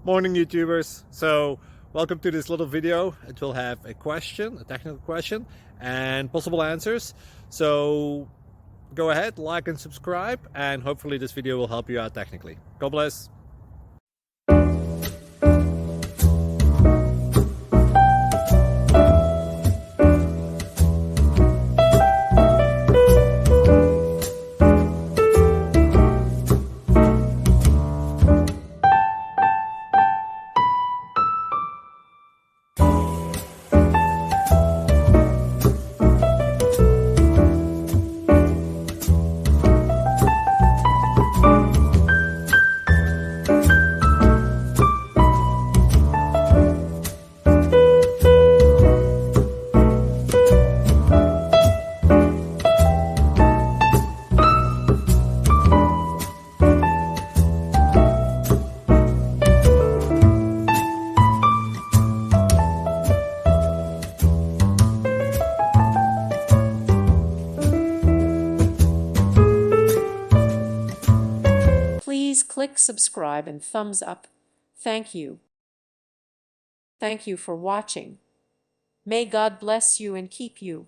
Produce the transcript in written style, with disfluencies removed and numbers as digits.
Morning, YouTubers. So welcome to this little video. It will have a question, a technical question, and possible answers. So go ahead, like and subscribe, and hopefully this video will help you out technically. God bless. Please click subscribe and thumbs up. Thank you. Thank you for watching. May God bless you and keep you.